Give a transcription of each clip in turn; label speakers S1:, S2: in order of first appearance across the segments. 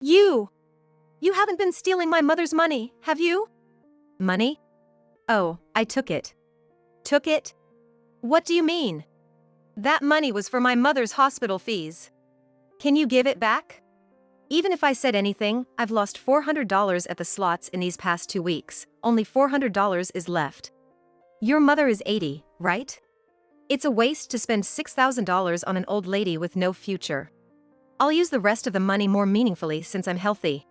S1: You! You haven't been stealing my mother's money, have you?
S2: Money? Oh, I took it.
S1: Took it? What do you mean? That money was for my mother's hospital fees. Can you give it back? Even if I said anything, I've lost $400 at the slots in these past 2 weeks. Only $400 is left. Your mother is 80, right? It's a waste to spend $6,000 on an old lady with no future. I'll use the rest of the money more meaningfully since I'm healthy.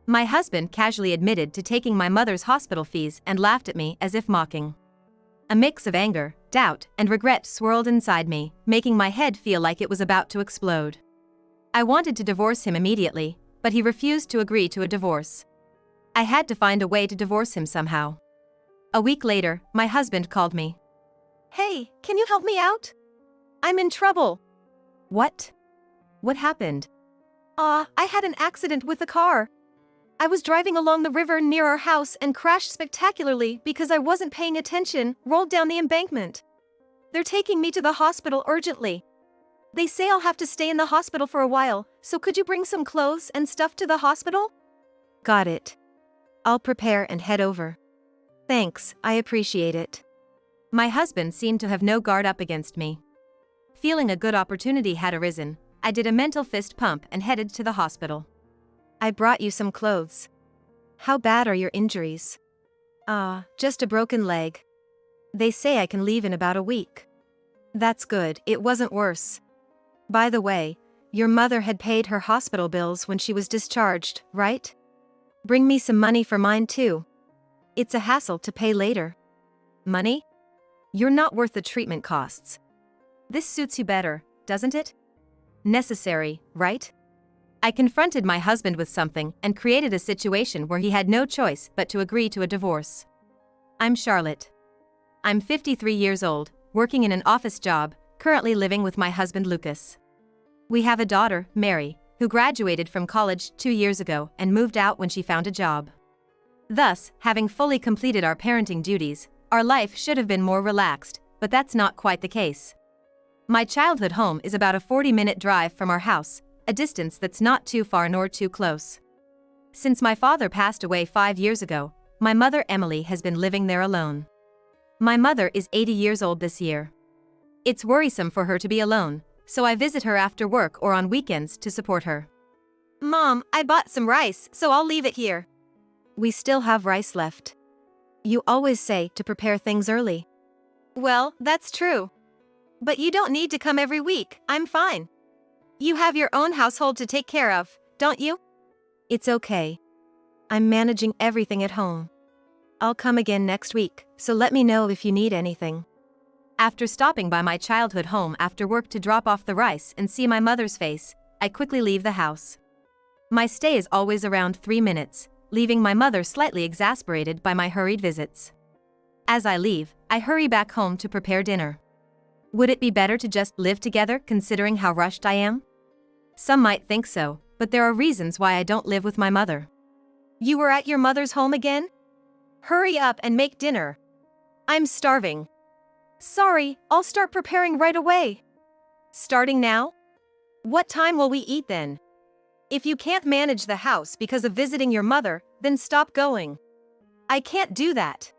S1: My husband casually admitted to taking my mother's hospital fees and laughed at me as if mocking. A mix of anger, doubt, and regret swirled inside me, making my head feel like it was about to explode. I wanted to divorce him immediately, but he refused to agree to a divorce. I had to find a way to divorce him somehow. A week later, my husband called me. Hey, can you help me out? I'm in trouble.
S2: What? What happened?
S1: I had an accident with a car. I was driving along the river near our house and crashed spectacularly because I wasn't paying attention, rolled down the embankment. They're taking me to the hospital urgently. They say I'll have to stay in the hospital for a while, so could you bring some clothes and stuff to the hospital?
S2: Got it. I'll prepare and head over.
S1: Thanks, I appreciate it.
S2: My husband seemed to have no guard up against me. Feeling a good opportunity had arisen, I did a mental fist pump and headed to the hospital.
S1: I brought you some clothes. How bad are your injuries?
S2: Just a broken leg.
S1: They say I can leave in about a week.
S2: That's good, it wasn't worse.
S1: By the way, your mother had paid her hospital bills when she was discharged, right? Bring me some money for mine too. It's a hassle to pay later.
S2: Money? You're not worth the treatment costs. This suits you better, doesn't it? Necessary, right? I confronted my husband with something and created a situation where he had no choice but to agree to a divorce. I'm Charlotte. I'm 53 years old, working in an office job, currently living with my husband Lucas. We have a daughter, Mary, who graduated from college 2 years ago and moved out when she found a job. Thus, having fully completed our parenting duties, our life should have been more relaxed, but that's not quite the case. My childhood home is about a 40-minute drive from our house, a distance that's not too far nor too close. Since my father passed away 5 years ago, my mother Emily has been living there alone. My mother is 80 years old this year. It's worrisome for her to be alone, so I visit her after work or on weekends to support her.
S1: Mom, I bought some rice, so I'll leave it here.
S2: We still have rice left. You always say to prepare things early.
S1: Well, that's true. But you don't need to come every week, I'm fine. You have your own household to take care of, don't you?
S2: It's okay. I'm managing everything at home. I'll come again next week, so let me know if you need anything. After stopping by my childhood home after work to drop off the rice and see my mother's face, I quickly leave the house. My stay is always around 3 minutes, leaving my mother slightly exasperated by my hurried visits. As I leave, I hurry back home to prepare dinner. Would it be better to just live together considering how rushed I am? Some might think so, but there are reasons why I don't live with my mother.
S1: You were at your mother's home again? Hurry up and make dinner. I'm starving. Sorry, I'll start preparing right away. Starting now? What time will we eat then? If you can't manage the house because of visiting your mother, then stop going. I can't do that.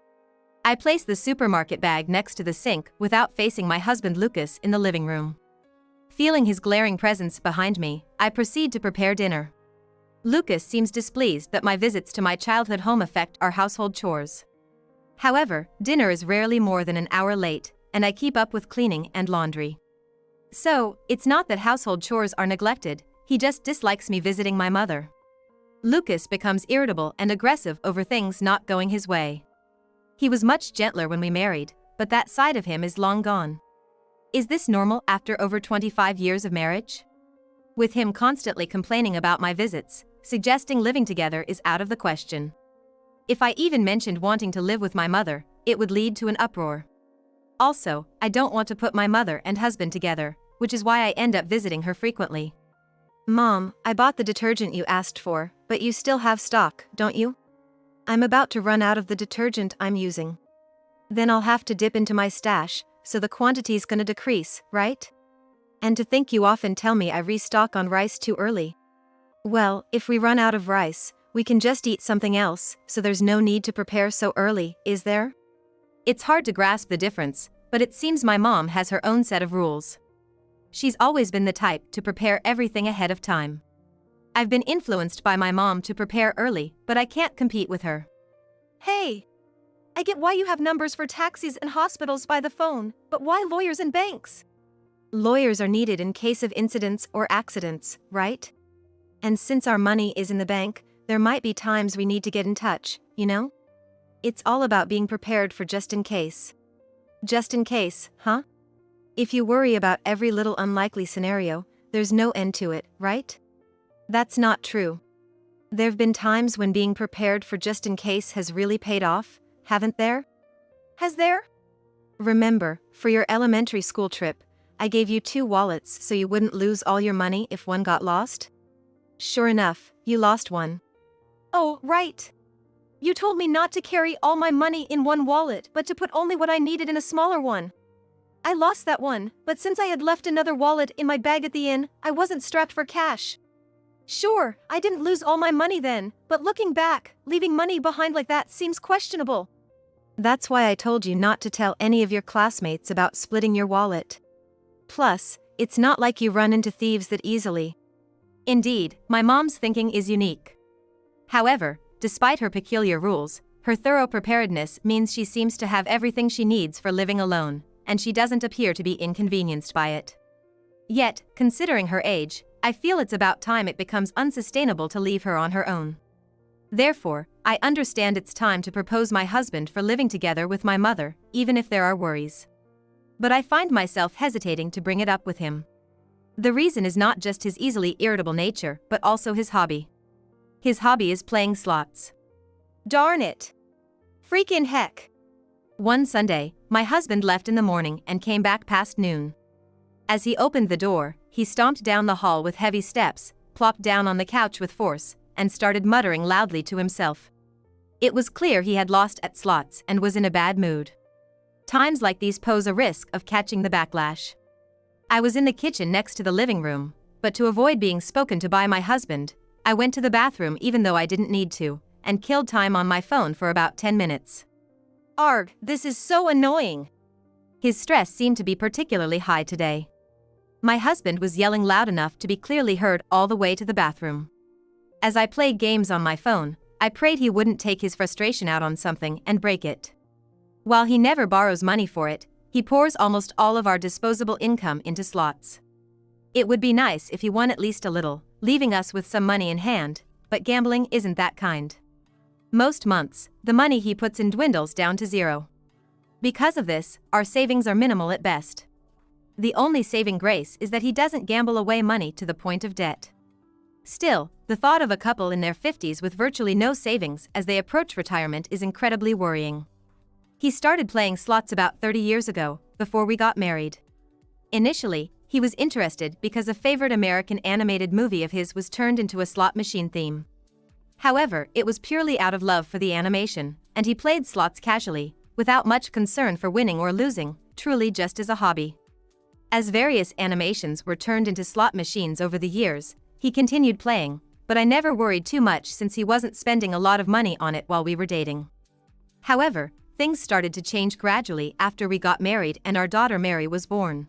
S2: I place the supermarket bag next to the sink without facing my husband Lucas in the living room. Feeling his glaring presence behind me, I proceed to prepare dinner. Lucas seems displeased that my visits to my childhood home affect our household chores. However, dinner is rarely more than an hour late, and I keep up with cleaning and laundry. So, it's not that household chores are neglected, he just dislikes me visiting my mother. Lucas becomes irritable and aggressive over things not going his way. He was much gentler when we married, but that side of him is long gone. Is this normal after over 25 years of marriage? With him constantly complaining about my visits, suggesting living together is out of the question. If I even mentioned wanting to live with my mother, it would lead to an uproar. Also, I don't want to put my mother and husband together, which is why I end up visiting her frequently.
S1: Mom, I bought the detergent you asked for, but you still have stock, don't you?
S2: I'm about to run out of the detergent I'm using. Then I'll have to dip into my stash, so the quantity's gonna decrease, right? And to think you often tell me I restock on rice too early.
S1: Well, if we run out of rice, we can just eat something else, so there's no need to prepare so early, is there?
S2: It's hard to grasp the difference, but it seems my mom has her own set of rules. She's always been the type to prepare everything ahead of time. I've been influenced by my mom to prepare early, but I can't compete with her.
S1: Hey! I get why you have numbers for taxis and hospitals by the phone, but why lawyers and banks? Lawyers are needed in case of incidents or accidents, right? And since our money is in the bank, there might be times we need to get in touch, you know? It's all about being prepared for just in case. Just in case, huh? If you worry about every little unlikely scenario, there's no end to it, right? That's not true. There've been times when being prepared for just in case has really paid off, haven't there? Has there? Remember, for your elementary school trip, I gave you 2 wallets so you wouldn't lose all your money if one got lost? Sure enough, you lost one. Oh, right. You told me not to carry all my money in one wallet, but to put only what I needed in a smaller one. I lost that one, but since I had left another wallet in my bag at the inn, I wasn't strapped for cash. Sure, I didn't lose all my money then, but looking back, leaving money behind like that seems questionable. That's why I told you not to tell any of your classmates about splitting your wallet. Plus, it's not like you run into thieves that easily.
S2: Indeed, my mom's thinking is unique. However, despite her peculiar rules, her thorough preparedness means she seems to have everything she needs for living alone, and she doesn't appear to be inconvenienced by it. Yet, considering her age, I feel it's about time it becomes unsustainable to leave her on her own. Therefore, I understand it's time to propose my husband for living together with my mother, even if there are worries. But I find myself hesitating to bring it up with him. The reason is not just his easily irritable nature, but also his hobby. His hobby is playing slots.
S1: Darn it. Freakin' heck.
S2: One Sunday, my husband left in the morning and came back past noon. As he opened the door, he stomped down the hall with heavy steps, plopped down on the couch with force, and started muttering loudly to himself. It was clear he had lost at slots and was in a bad mood. Times like these pose a risk of catching the backlash. I was in the kitchen next to the living room, but to avoid being spoken to by my husband, I went to the bathroom even though I didn't need to, and killed time on my phone for about 10 minutes.
S1: Arg, this is so annoying.
S2: His stress seemed to be particularly high today. My husband was yelling loud enough to be clearly heard all the way to the bathroom. As I played games on my phone, I prayed he wouldn't take his frustration out on something and break it. While he never borrows money for it, he pours almost all of our disposable income into slots. It would be nice if he won at least a little, leaving us with some money in hand, but gambling isn't that kind. Most months, the money he puts in dwindles down to zero. Because of this, our savings are minimal at best. The only saving grace is that he doesn't gamble away money to the point of debt. Still, the thought of a couple in their 50s with virtually no savings as they approach retirement is incredibly worrying. He started playing slots about 30 years ago, before we got married. Initially, he was interested because a favorite American animated movie of his was turned into a slot machine theme. However, it was purely out of love for the animation, and he played slots casually, without much concern for winning or losing, truly just as a hobby. As various animations were turned into slot machines over the years, he continued playing, but I never worried too much since he wasn't spending a lot of money on it while we were dating. However, things started to change gradually after we got married and our daughter Mary was born.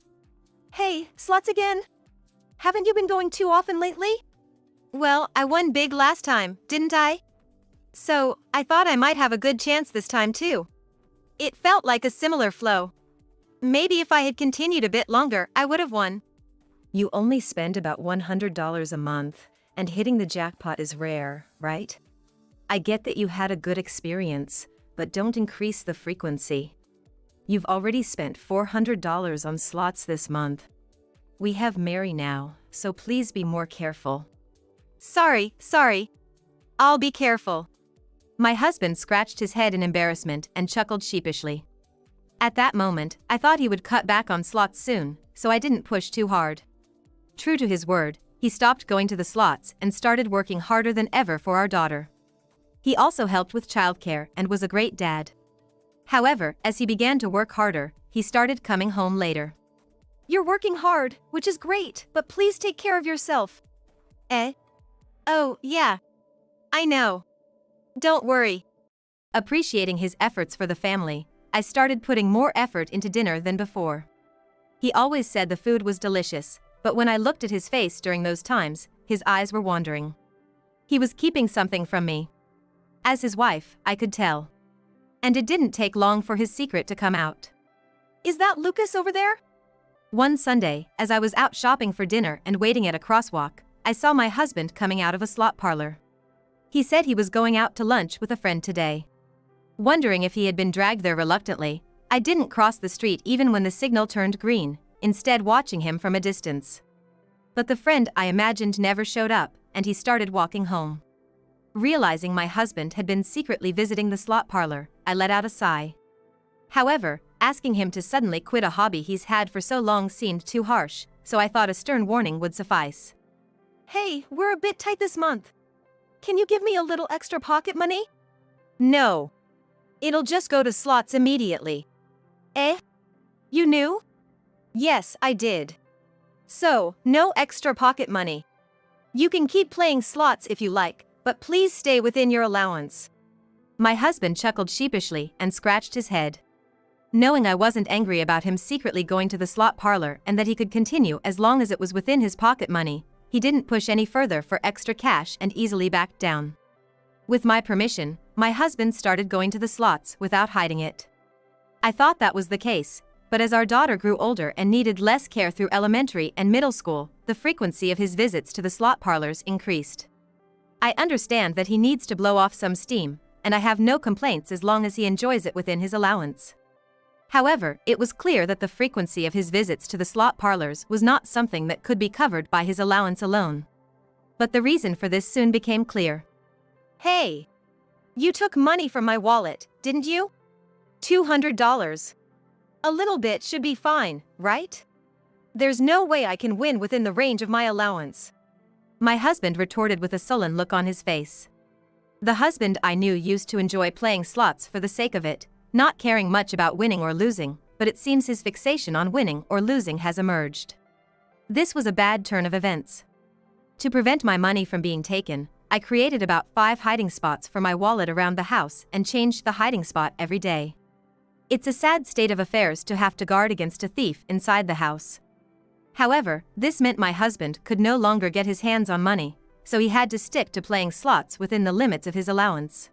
S1: Hey, slots again? Haven't you been going too often lately? Well, I won big last time, didn't I? So, I thought I might have a good chance this time too. It felt like a similar flow. Maybe if I had continued a bit longer, I would have won.
S2: You only spend about $100 a month, and hitting the jackpot is rare, right? I get that you had a good experience, but don't increase the frequency. You've already spent $400 on slots this month. We have Mary now, so please be more careful.
S1: Sorry. I'll be careful.
S2: My husband scratched his head in embarrassment and chuckled sheepishly. At that moment, I thought he would cut back on slots soon, so I didn't push too hard. True to his word, he stopped going to the slots and started working harder than ever for our daughter. He also helped with childcare and was a great dad. However, as he began to work harder, he started coming home later.
S1: You're working hard, which is great, but please take care of yourself. Oh, yeah. I know. Don't worry.
S2: Appreciating his efforts for the family, I started putting more effort into dinner than before. He always said the food was delicious, but when I looked at his face during those times, his eyes were wandering. He was keeping something from me. As his wife, I could tell. And it didn't take long for his secret to come out.
S1: Is that Lucas over there?
S2: One Sunday, as I was out shopping for dinner and waiting at a crosswalk, I saw my husband coming out of a slot parlor. He said he was going out to lunch with a friend today. Wondering if he had been dragged there reluctantly, I didn't cross the street even when the signal turned green, instead watching him from a distance. But the friend I imagined never showed up, and he started walking home. Realizing my husband had been secretly visiting the slot parlor, I let out a sigh. However, asking him to suddenly quit a hobby he's had for so long seemed too harsh, so I thought a stern warning would suffice.
S1: Hey, we're a bit tight this month. Can you give me a little extra pocket money?
S2: No.
S1: It'll just go to slots immediately. Eh? You knew? Yes, I did. So, no extra pocket money. You can keep playing slots if you like, but please stay within your allowance.
S2: My husband chuckled sheepishly and scratched his head. Knowing I wasn't angry about him secretly going to the slot parlor and that he could continue as long as it was within his pocket money, he didn't push any further for extra cash and easily backed down. With my permission, my husband started going to the slots without hiding it. I thought that was the case, but as our daughter grew older and needed less care through elementary and middle school, the frequency of his visits to the slot parlors increased. I understand that he needs to blow off some steam, and I have no complaints as long as he enjoys it within his allowance. However, it was clear that the frequency of his visits to the slot parlors was not something that could be covered by his allowance alone. But the reason for this soon became clear.
S1: Hey! You took money from my wallet, didn't you? $200. A little bit should be fine, right? There's no way I can win within the range of my allowance.
S2: My husband retorted with a sullen look on his face. The husband I knew used to enjoy playing slots for the sake of it, not caring much about winning or losing, but it seems his fixation on winning or losing has emerged. This was a bad turn of events. To prevent my money from being taken, I created about 5 hiding spots for my wallet around the house and changed the hiding spot every day. It's a sad state of affairs to have to guard against a thief inside the house. However, this meant my husband could no longer get his hands on money, so he had to stick to playing slots within the limits of his allowance.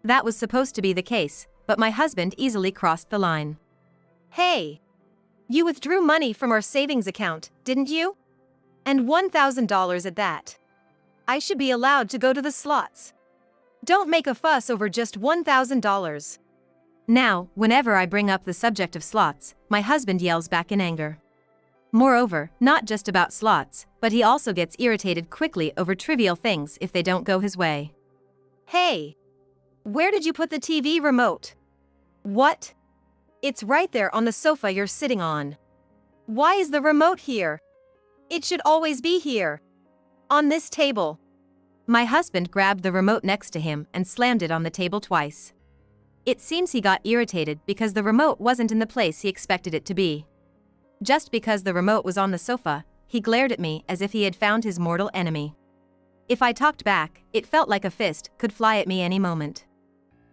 S2: That was supposed to be the case, but my husband easily crossed the line.
S1: Hey! You withdrew money from our savings account, didn't you? And $1,000 at that. I should be allowed to go to the slots. Don't make a fuss over just $1,000.
S2: Now, whenever I bring up the subject of slots, my husband yells back in anger. Moreover, not just about slots, but he also gets irritated quickly over trivial things if they don't go his way.
S1: Hey! Where did you put the TV remote? What? It's right there on the sofa you're sitting on. Why is the remote here? It should always be here. On this table.
S2: My husband grabbed the remote next to him and slammed it on the table twice. It seems he got irritated because the remote wasn't in the place he expected it to be. Just because the remote was on the sofa, he glared at me as if he had found his mortal enemy. If I talked back, it felt like a fist could fly at me any moment.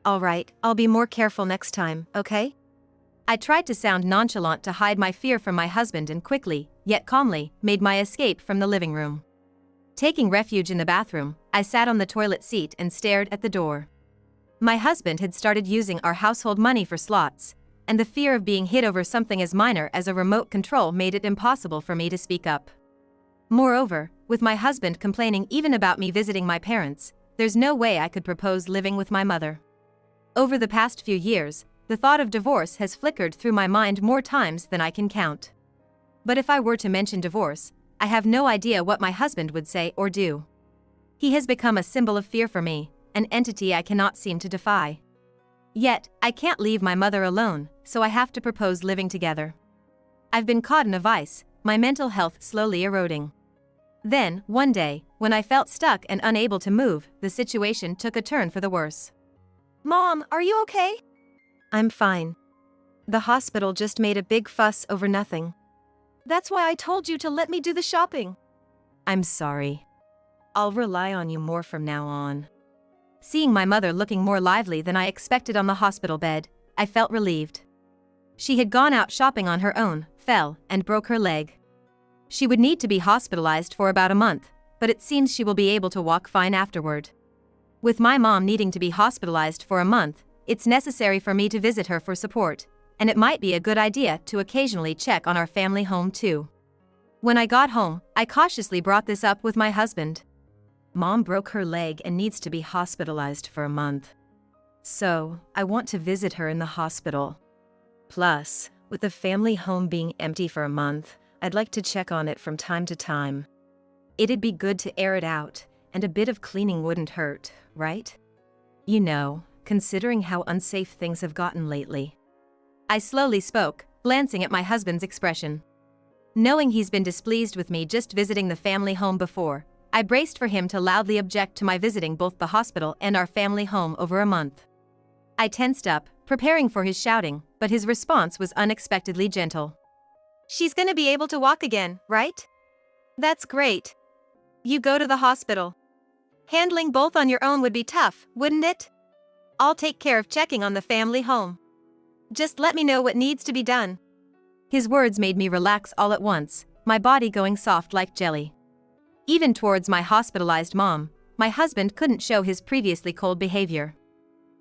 S1: All right, I'll be more careful next time, okay?
S2: I tried to sound nonchalant to hide my fear from my husband and quickly, yet calmly, made my escape from the living room. Taking refuge in the bathroom, I sat on the toilet seat and stared at the door. My husband had started using our household money for slots, and the fear of being hit over something as minor as a remote control made it impossible for me to speak up. Moreover, with my husband complaining even about me visiting my parents, there's no way I could propose living with my mother. Over the past few years, the thought of divorce has flickered through my mind more times than I can count. But if I were to mention divorce, I have no idea what my husband would say or do. He has become a symbol of fear for me, an entity I cannot seem to defy. Yet, I can't leave my mother alone, so I have to propose living together. I've been caught in a vice, my mental health slowly eroding. Then, one day, when I felt stuck and unable to move, the situation took a turn for the worse.
S1: Mom, are you okay?
S2: I'm fine. The hospital just made a big fuss over nothing.
S1: That's why I told you to let me do the shopping.
S2: I'm sorry. I'll rely on you more from now on. Seeing my mother looking more lively than I expected on the hospital bed, I felt relieved. She had gone out shopping on her own, fell, and broke her leg. She would need to be hospitalized for about a month, but it seems she will be able to walk fine afterward. With my mom needing to be hospitalized for a month, it's necessary for me to visit her for support, and it might be a good idea to occasionally check on our family home too. When I got home, I cautiously brought this up with my husband. Mom broke her leg and needs to be hospitalized for a month. So, I want to visit her in the hospital. Plus, with the family home being empty for a month, I'd like to check on it from time to time. It'd be good to air it out, and a bit of cleaning wouldn't hurt, right? You know, considering how unsafe things have gotten lately. I slowly spoke, glancing at my husband's expression. Knowing he's been displeased with me just visiting the family home before, I braced for him to loudly object to my visiting both the hospital and our family home over a month. I tensed up, preparing for his shouting, but his response was unexpectedly gentle.
S1: She's gonna be able to walk again, right? That's great. You go to the hospital. Handling both on your own would be tough, wouldn't it? I'll take care of checking on the family home. Just let me know what needs to be done.
S2: His words made me relax all at once, my body going soft like jelly. Even towards my hospitalized mom, my husband couldn't show his previously cold behavior.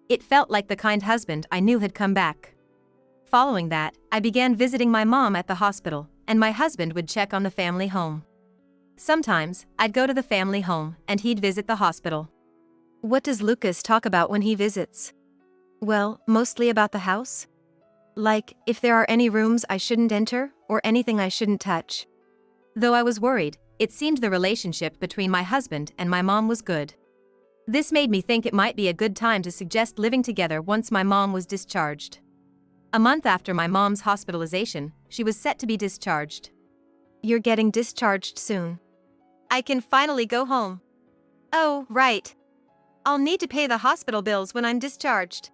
S2: It felt like the kind husband I knew had come back. Following that, I began visiting my mom at the hospital, and my husband would check on the family home. Sometimes, I'd go to the family home, and he'd visit the hospital.
S1: What does Lucas talk about when he visits? Well, mostly about the house. Like, if there are any rooms I shouldn't enter, or anything I shouldn't touch.
S2: Though I was worried, it seemed the relationship between my husband and my mom was good. This made me think it might be a good time to suggest living together once my mom was discharged. A month after my mom's hospitalization, she was set to be discharged.
S1: You're getting discharged soon. I can finally go home. Oh, right. I'll need to pay the hospital bills when I'm discharged.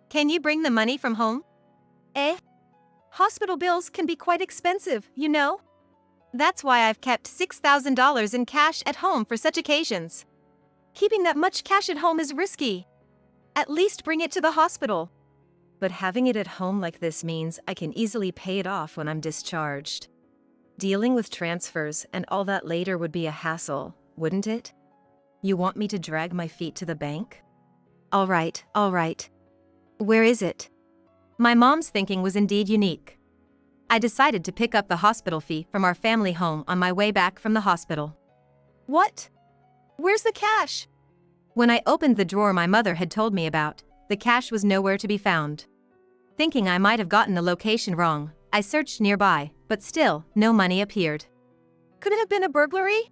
S1: Can you bring the money from home? Hospital bills can be quite expensive, you know? That's why I've kept $6,000 in cash at home for such occasions. Keeping that much cash at home is risky. At least bring it to the hospital.
S2: But having it at home like this means I can easily pay it off when I'm discharged. Dealing with transfers and all that later would be a hassle, wouldn't it? You want me to drag my feet to the bank?
S1: All right. Where is it?
S2: My mom's thinking was indeed unique. I decided to pick up the hospital fee from our family home on my way back from the hospital.
S1: What? Where's the cash?
S2: When I opened the drawer my mother had told me about, the cash was nowhere to be found. Thinking I might have gotten the location wrong, I searched nearby, but still, no money appeared.
S1: Could it have been a burglary?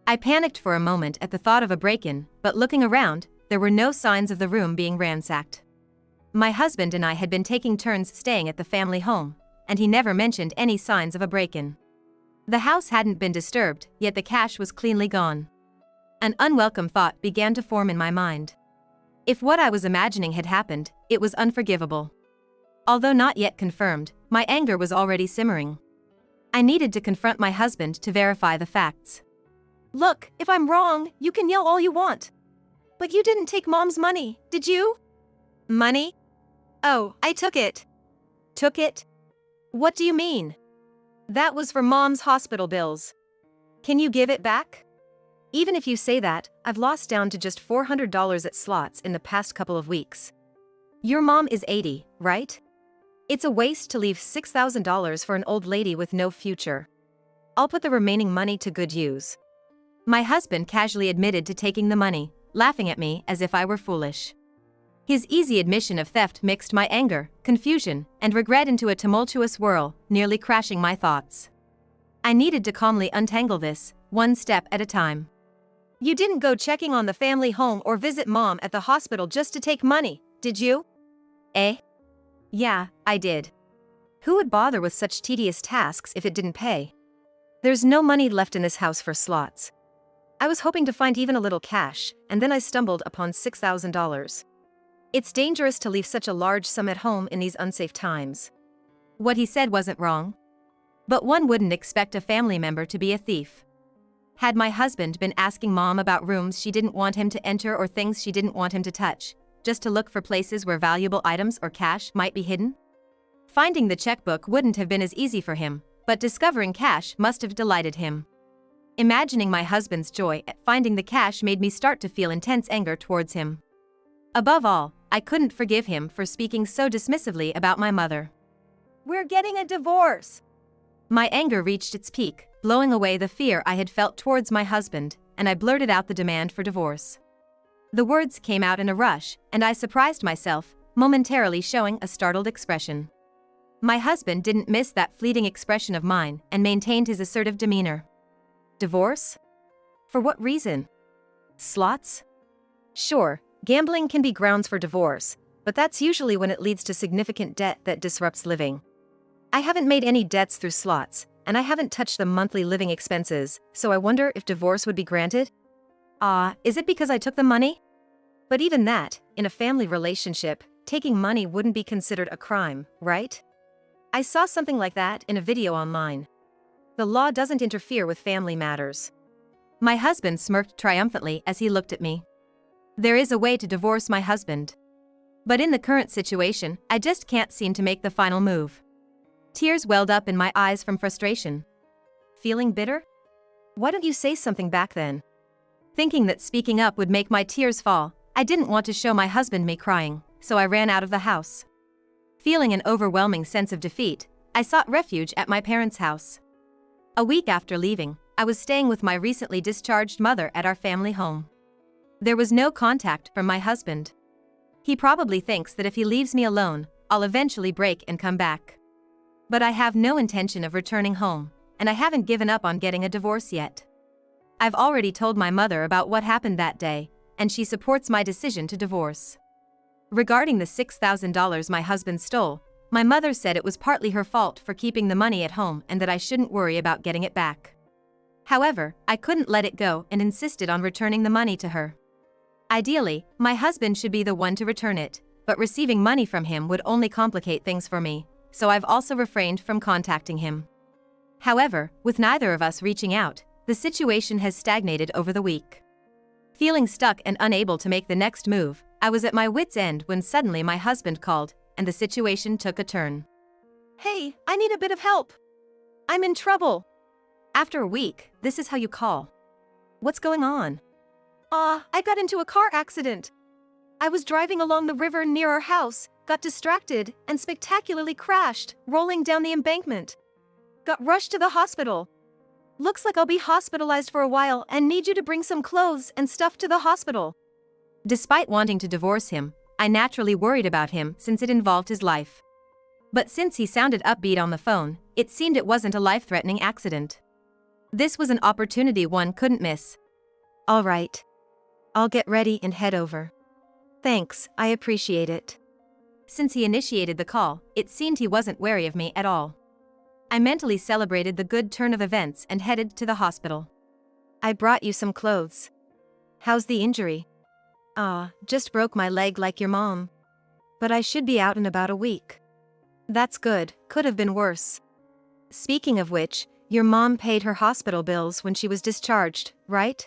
S2: I panicked for a moment at the thought of a break-in, but looking around, there were no signs of the room being ransacked. My husband and I had been taking turns staying at the family home, and he never mentioned any signs of a break-in. The house hadn't been disturbed, yet the cash was cleanly gone. An unwelcome thought began to form in my mind. If what I was imagining had happened, it was unforgivable. Although not yet confirmed, my anger was already simmering. I needed to confront my husband to verify the facts.
S1: Look, if I'm wrong, you can yell all you want. But you didn't take Mom's money, did you? Money? Oh, I took it.
S2: Took it?
S1: What do you mean? That was for Mom's hospital bills. Can you give it back?
S2: Even if you say that, I've lost down to just $400 at slots in the past couple of weeks. Your mom is 80, right? It's a waste to leave $6,000 for an old lady with no future. I'll put the remaining money to good use. My husband casually admitted to taking the money, laughing at me as if I were foolish. His easy admission of theft mixed my anger, confusion, and regret into a tumultuous whirl, nearly crashing my thoughts. I needed to calmly untangle this, one step at a time.
S1: You didn't go checking on the family home or visit Mom at the hospital just to take money, did you?
S2: Yeah, I did. Who would bother with such tedious tasks if it didn't pay? There's no money left in this house for slots. I was hoping to find even a little cash, and then I stumbled upon $6,000. It's dangerous to leave such a large sum at home in these unsafe times. What he said wasn't wrong. But one wouldn't expect a family member to be a thief. Had my husband been asking Mom about rooms she didn't want him to enter or things she didn't want him to touch, just to look for places where valuable items or cash might be hidden? Finding the checkbook wouldn't have been as easy for him, but discovering cash must have delighted him. Imagining my husband's joy at finding the cash made me start to feel intense anger towards him. Above all, I couldn't forgive him for speaking so dismissively about my mother.
S1: We're getting a divorce.
S2: My anger reached its peak, blowing away the fear I had felt towards my husband, and I blurted out the demand for divorce. The words came out in a rush, and I surprised myself, momentarily showing a startled expression. My husband didn't miss that fleeting expression of mine and maintained his assertive demeanor. Divorce? For what reason? Slots?
S1: Sure, gambling can be grounds for divorce, but that's usually when it leads to significant debt that disrupts living. I haven't made any debts through slots, and I haven't touched the monthly living expenses, so I wonder if divorce would be granted?
S2: Is it because I took the money?
S1: But even that, in a family relationship, taking money wouldn't be considered a crime, right? I saw something like that in a video online. The law doesn't interfere with family matters.
S2: My husband smirked triumphantly as he looked at me. There is a way to divorce my husband. But in the current situation, I just can't seem to make the final move. Tears welled up in my eyes from frustration.
S1: Feeling bitter? Why don't you say something back then?
S2: Thinking that speaking up would make my tears fall, I didn't want to show my husband me crying, so I ran out of the house. Feeling an overwhelming sense of defeat, I sought refuge at my parents' house. A week after leaving, I was staying with my recently discharged mother at our family home. There was no contact from my husband. He probably thinks that if he leaves me alone, I'll eventually break and come back. But I have no intention of returning home, and I haven't given up on getting a divorce yet. I've already told my mother about what happened that day, and she supports my decision to divorce. Regarding the $6,000 my husband stole, my mother said it was partly her fault for keeping the money at home and that I shouldn't worry about getting it back. However, I couldn't let it go and insisted on returning the money to her. Ideally, my husband should be the one to return it, but receiving money from him would only complicate things for me, so I've also refrained from contacting him. However, with neither of us reaching out, the situation has stagnated over the week. Feeling stuck and unable to make the next move, I was at my wit's end when suddenly my husband called, and the situation took a turn.
S1: Hey, I need a bit of help. I'm in trouble.
S2: After a week, this is how you call. What's going on?
S1: I got into a car accident. I was driving along the river near our house, got distracted, and spectacularly crashed, rolling down the embankment. Got rushed to the hospital. Looks like I'll be hospitalized for a while and need you to bring some clothes and stuff to the hospital.
S2: Despite wanting to divorce him, I naturally worried about him since it involved his life. But since he sounded upbeat on the phone, it seemed it wasn't a life-threatening accident. This was an opportunity one couldn't miss.
S1: All right. I'll get ready and head over. Thanks, I appreciate it.
S2: Since he initiated the call, it seemed he wasn't wary of me at all. I mentally celebrated the good turn of events and headed to the hospital.
S1: I brought you some clothes. How's the injury? Just broke my leg like your mom. But I should be out in about a week. That's good, could have been worse. Speaking of which, your mom paid her hospital bills when she was discharged, right?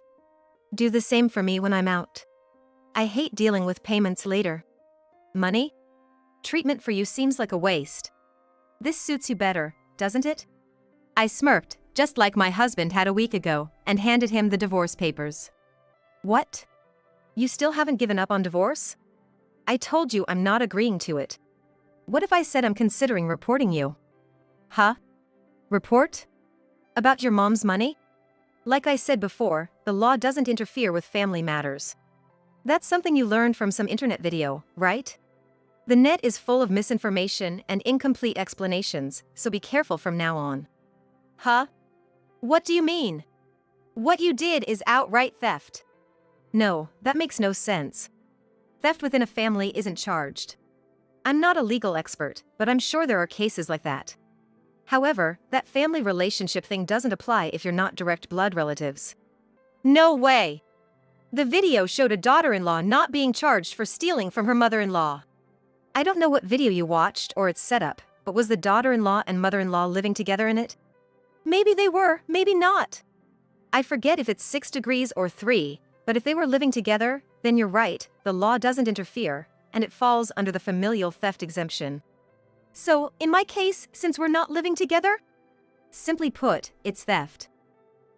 S1: Do the same for me when I'm out. I hate dealing with payments later.
S2: Money? Treatment for you seems like a waste. This suits you better, doesn't it? I smirked, just like my husband had a week ago, and handed him the divorce papers.
S1: What? You still haven't given up on divorce? I told you I'm not agreeing to it.
S2: What if I said I'm considering reporting you? Huh? Report?
S1: About your mom's money? Like I said before, the law doesn't interfere with family matters. That's something you learned from some internet video, right? The net is full of misinformation and incomplete explanations, so be careful from now on. Huh? What do you mean? What you did is outright theft. No, that makes no sense. Theft within a family isn't charged. I'm not a legal expert, but I'm sure there are cases like that. However, that family relationship thing doesn't apply if you're not direct blood relatives. No way! The video showed a daughter-in-law not being charged for stealing from her mother-in-law. I don't know what video you watched or its setup, but was the daughter-in-law and mother-in-law living together in it? Maybe they were, maybe not. I forget if it's 6 degrees or 3, but if they were living together, then you're right, the law doesn't interfere, and it falls under the familial theft exemption. So, in my case, since we're not living together?
S2: Simply put, it's theft.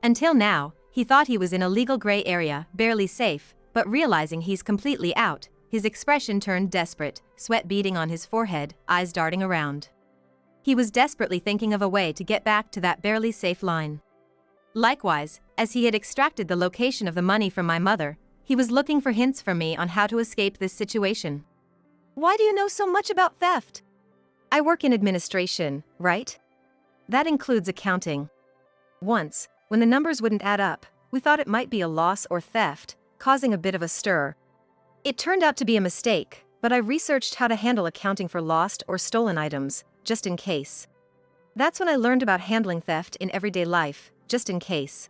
S2: Until now, he thought he was in a legal gray area, barely safe, but realizing he's completely out, his expression turned desperate, sweat beading on his forehead, eyes darting around. He was desperately thinking of a way to get back to that barely safe line. Likewise, as he had extracted the location of the money from my mother, he was looking for hints from me on how to escape this situation.
S1: Why do you know so much about theft?
S2: I work in administration, right? That includes accounting.
S1: Once, when the numbers wouldn't add up, we thought it might be a loss or theft, causing a bit of a stir. It turned out to be a mistake, but I researched how to handle accounting for lost or stolen items, just in case. That's when I learned about handling theft in everyday life, just in case.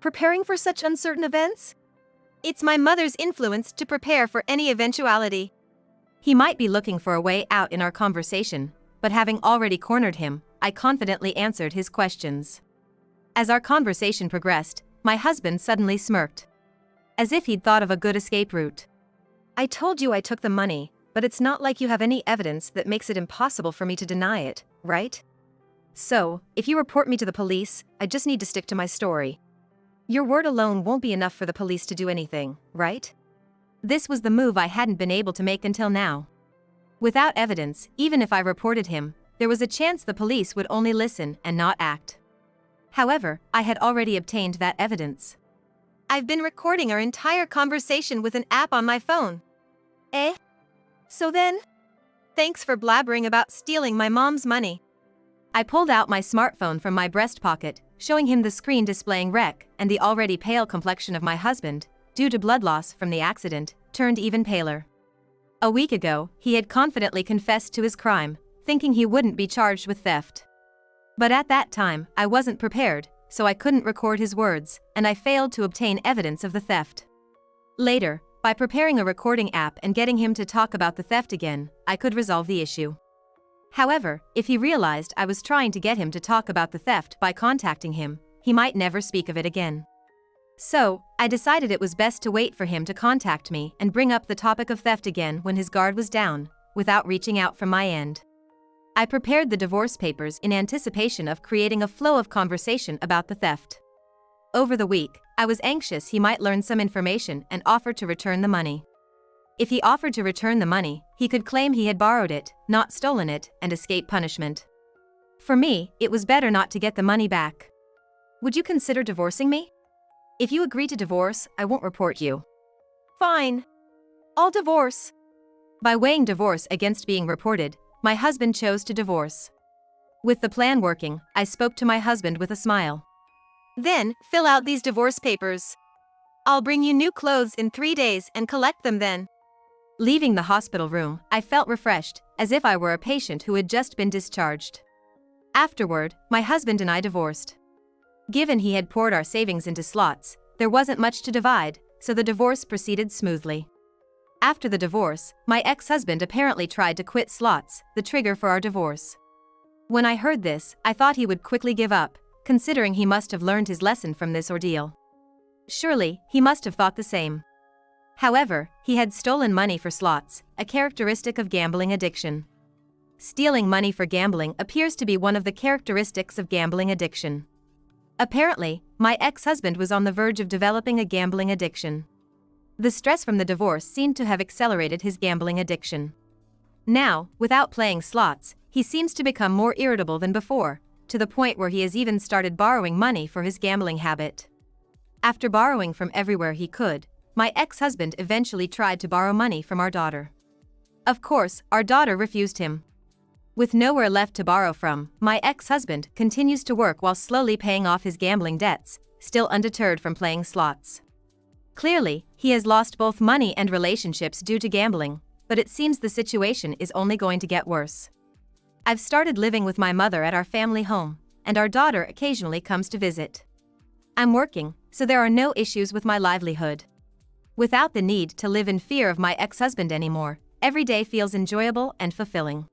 S2: Preparing for such uncertain events? It's my mother's influence to prepare for any eventuality. He might be looking for a way out in our conversation, but having already cornered him, I confidently answered his questions. As our conversation progressed, my husband suddenly smirked, as if he'd thought of a good escape route.
S1: I told you I took the money, but it's not like you have any evidence that makes it impossible for me to deny it, right? So, if you report me to the police, I just need to stick to my story. Your word alone won't be enough for the police to do anything, right?
S2: This was the move I hadn't been able to make until now. Without evidence, even if I reported him, there was a chance the police would only listen and not act. However, I had already obtained that evidence. I've been recording our entire conversation with an app on my phone.
S1: Eh? So then?
S2: Thanks for blabbering about stealing my mom's money. I pulled out my smartphone from my breast pocket, showing him the screen displaying wreck, and the already pale complexion of my husband, due to blood loss from the accident, turned even paler. A week ago, he had confidently confessed to his crime, thinking he wouldn't be charged with theft. But at that time, I wasn't prepared, so I couldn't record his words, and I failed to obtain evidence of the theft. Later, by preparing a recording app and getting him to talk about the theft again, I could resolve the issue. However, if he realized I was trying to get him to talk about the theft by contacting him, he might never speak of it again. So, I decided it was best to wait for him to contact me and bring up the topic of theft again when his guard was down, without reaching out from my end. I prepared the divorce papers in anticipation of creating a flow of conversation about the theft. Over the week, I was anxious he might learn some information and offer to return the money. If he offered to return the money, he could claim he had borrowed it, not stolen it, and escape punishment. For me, it was better not to get the money back.
S1: Would you consider divorcing me?
S2: If you agree to divorce, I won't report you.
S1: Fine. I'll divorce.
S2: By weighing divorce against being reported, my husband chose to divorce. With the plan working, I spoke to my husband with a smile. Then, fill out these divorce papers. I'll bring you new clothes in 3 days and collect them then. Leaving the hospital room, I felt refreshed, as if I were a patient who had just been discharged. Afterward, my husband and I divorced. Given he had poured our savings into slots, there wasn't much to divide, so the divorce proceeded smoothly. After the divorce, my ex-husband apparently tried to quit slots, the trigger for our divorce. When I heard this, I thought he would quickly give up, considering he must have learned his lesson from this ordeal. Surely, he must have thought the same. However, he had stolen money for slots, a characteristic of gambling addiction. Stealing money for gambling appears to be one of the characteristics of gambling addiction. Apparently, my ex-husband was on the verge of developing a gambling addiction. The stress from the divorce seemed to have accelerated his gambling addiction. Now, without playing slots, he seems to become more irritable than before, to the point where he has even started borrowing money for his gambling habit. After borrowing from everywhere he could, my ex-husband eventually tried to borrow money from our daughter. Of course, our daughter refused him. With nowhere left to borrow from, my ex-husband continues to work while slowly paying off his gambling debts, still undeterred from playing slots. Clearly, he has lost both money and relationships due to gambling, but it seems the situation is only going to get worse. I've started living with my mother at our family home, and our daughter occasionally comes to visit. I'm working, so there are no issues with my livelihood. Without the need to live in fear of my ex-husband anymore, every day feels enjoyable and fulfilling.